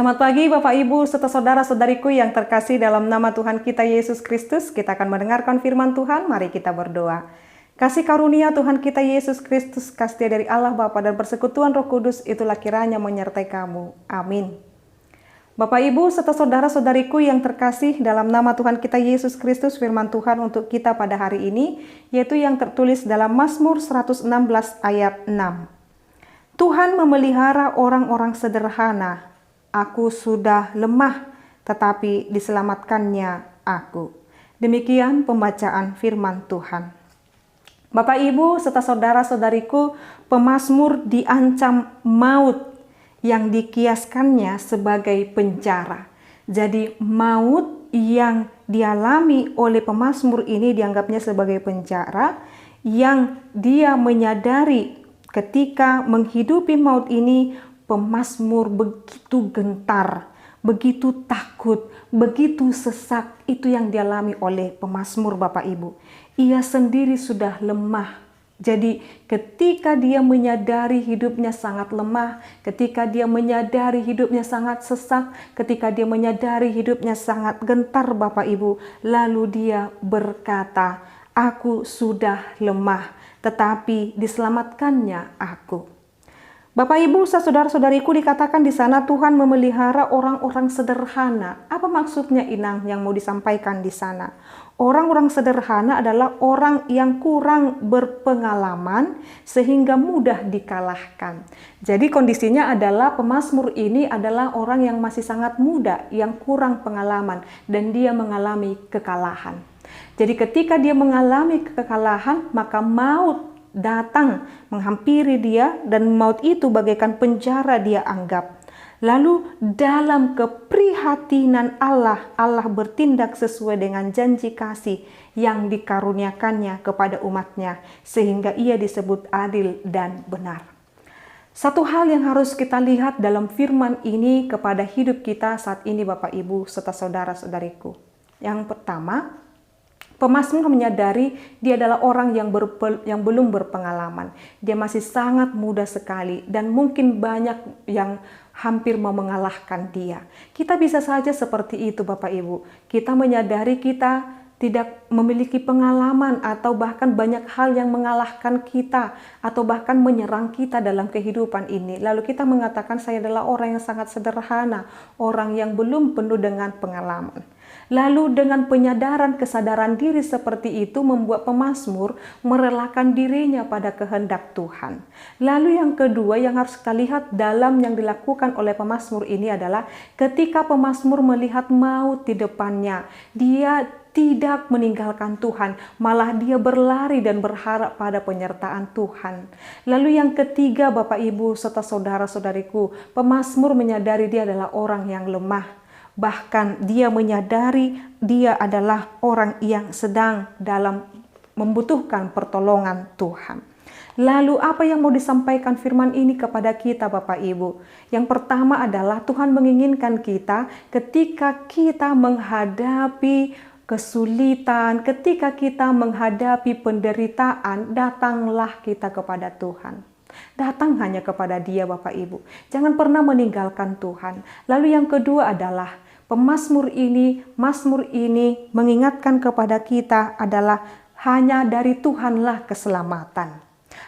Selamat pagi Bapak Ibu serta saudara-saudariku yang terkasih dalam nama Tuhan kita Yesus Kristus. Kita akan mendengarkan firman Tuhan, mari kita berdoa. Kasih karunia Tuhan kita Yesus Kristus, kasih dari Allah Bapa dan persekutuan Roh Kudus, itulah kiranya menyertai kamu. Amin. Bapak Ibu serta saudara-saudariku yang terkasih dalam nama Tuhan kita Yesus Kristus, firman Tuhan untuk kita pada hari ini, yaitu yang tertulis dalam Mazmur 116 ayat 6. Tuhan memelihara orang-orang sederhana. Aku sudah lemah, tetapi diselamatkannya aku. Demikian pembacaan firman Tuhan. Bapak, Ibu, serta saudara-saudariku, pemazmur diancam maut yang dikiaskannya sebagai penjara. Jadi maut yang dialami oleh pemazmur ini dianggapnya sebagai penjara, yang dia menyadari ketika menghidupi maut ini, pemazmur begitu gentar, begitu takut, begitu sesak. Itu yang dialami oleh pemazmur, Bapak Ibu. Ia sendiri sudah lemah. Jadi ketika dia menyadari hidupnya sangat lemah, ketika dia menyadari hidupnya sangat sesak, ketika dia menyadari hidupnya sangat gentar, Bapak Ibu, lalu dia berkata, "Aku sudah lemah, tetapi diselamatkannya aku." Bapak Ibu, saudara-saudariku, dikatakan di sana Tuhan memelihara orang-orang sederhana. Apa maksudnya, Inang, yang mau disampaikan di sana? Orang-orang sederhana adalah orang yang kurang berpengalaman sehingga mudah dikalahkan. Jadi kondisinya adalah pemazmur ini adalah orang yang masih sangat muda, yang kurang pengalaman, dan dia mengalami kekalahan. Jadi ketika dia mengalami kekalahan, maka maut datang menghampiri dia, dan maut itu bagaikan penjara dia anggap. Lalu dalam keprihatinan Allah bertindak sesuai dengan janji kasih yang dikaruniakannya kepada umatnya, sehingga ia disebut adil dan benar. Satu hal yang harus kita lihat dalam firman ini kepada hidup kita saat ini, Bapak Ibu serta saudara-saudariku. Yang pertama, pemazmur menyadari dia adalah orang yang belum berpengalaman. Dia masih sangat muda sekali dan mungkin banyak yang hampir mau mengalahkan dia. Kita bisa saja seperti itu, Bapak Ibu. Kita menyadari kita tidak memiliki pengalaman atau bahkan banyak hal yang mengalahkan kita atau bahkan menyerang kita dalam kehidupan ini. Lalu kita mengatakan saya adalah orang yang sangat sederhana, orang yang belum penuh dengan pengalaman. Lalu dengan kesadaran diri seperti itu membuat pemazmur merelakan dirinya pada kehendak Tuhan. Lalu yang kedua yang harus kita lihat dalam yang dilakukan oleh pemazmur ini adalah ketika pemazmur melihat maut di depannya, dia tidak meninggalkan Tuhan, malah dia berlari dan berharap pada penyertaan Tuhan. Lalu yang ketiga, Bapak Ibu serta saudara-saudariku, pemazmur menyadari dia adalah orang yang lemah. Bahkan dia menyadari dia adalah orang yang sedang dalam membutuhkan pertolongan Tuhan. Lalu apa yang mau disampaikan firman ini kepada kita, Bapak Ibu? Yang pertama adalah Tuhan menginginkan kita ketika kita menghadapi kesulitan, ketika kita menghadapi penderitaan, datanglah kita kepada Tuhan. Datang hanya kepada Dia, Bapak Ibu. Jangan pernah meninggalkan Tuhan. Lalu yang kedua adalah mazmur ini mengingatkan kepada kita adalah hanya dari Tuhanlah keselamatan.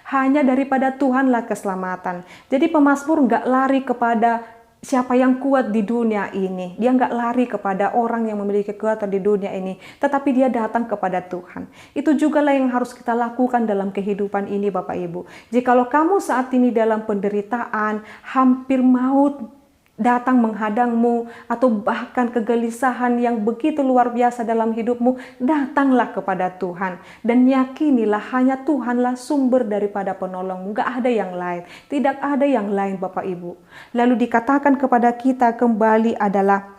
Hanya daripada Tuhanlah keselamatan. Jadi pemazmur nggak lari kepada siapa yang kuat di dunia ini. Dia nggak lari kepada orang yang memiliki kekuatan di dunia ini. Tetapi dia datang kepada Tuhan. Itu juga lah yang harus kita lakukan dalam kehidupan ini, Bapak Ibu. Jikalau kamu saat ini dalam penderitaan, hampir maut datang menghadangmu, atau bahkan kegelisahan yang begitu luar biasa dalam hidupmu, datanglah kepada Tuhan. Dan yakinilah hanya Tuhanlah sumber daripada penolongmu. Gak ada yang lain. Tidak ada yang lain, Bapak Ibu. Lalu dikatakan kepada kita kembali adalah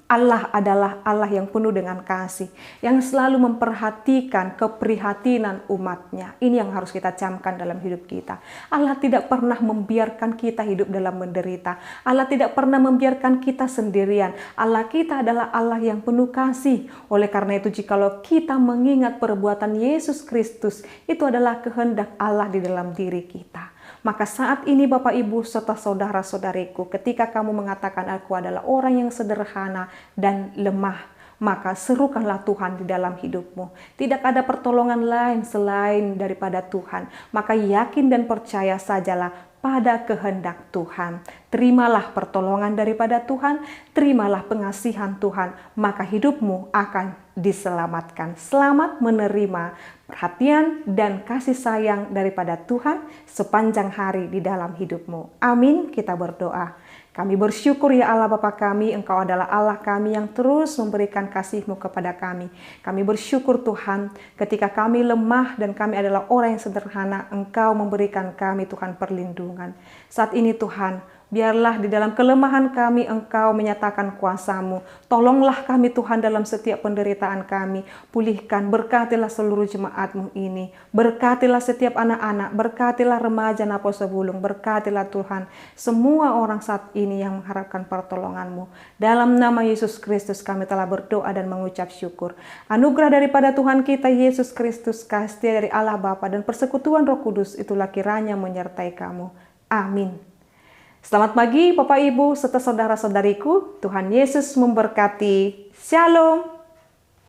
Allah adalah Allah yang penuh dengan kasih, yang selalu memperhatikan keprihatinan umatnya. Ini yang harus kita camkan dalam hidup kita. Allah tidak pernah membiarkan kita hidup dalam menderita. Allah tidak pernah membiarkan kita sendirian. Allah kita adalah Allah yang penuh kasih. Oleh karena itu, jikalau kita mengingat perbuatan Yesus Kristus, itu adalah kehendak Allah di dalam diri kita. Maka saat ini Bapak Ibu serta saudara-saudariku, ketika kamu mengatakan aku adalah orang yang sederhana dan lemah, maka serukanlah Tuhan di dalam hidupmu. Tidak ada pertolongan lain selain daripada Tuhan. Maka yakin dan percaya sajalah pada kehendak Tuhan. Terimalah pertolongan daripada Tuhan, terimalah pengasihan Tuhan, maka hidupmu akan diselamatkan. Selamat menerima perhatian dan kasih sayang daripada Tuhan sepanjang hari di dalam hidupmu. Amin, kita berdoa. Kami bersyukur ya Allah Bapa kami, Engkau adalah Allah kami yang terus memberikan kasih-Mu kepada kami. Kami bersyukur Tuhan, ketika kami lemah dan kami adalah orang yang sederhana, Engkau memberikan kami Tuhan perlindungan. Saat ini Tuhan, biarlah di dalam kelemahan kami Engkau menyatakan kuasa-Mu. Tolonglah kami Tuhan dalam setiap penderitaan kami. Pulihkan, berkatilah seluruh jemaat-Mu ini. Berkatilah setiap anak-anak, berkatilah remaja Napo Sebulung, berkatilah Tuhan semua orang saat ini yang mengharapkan pertolongan-Mu. Dalam nama Yesus Kristus kami telah berdoa dan mengucap syukur. Anugerah daripada Tuhan kita Yesus Kristus, kasih dari Allah Bapa dan persekutuan Roh Kudus itulah kiranya menyertai kamu. Amin. Selamat pagi Bapak Ibu serta saudara-saudariku, Tuhan Yesus memberkati. Shalom.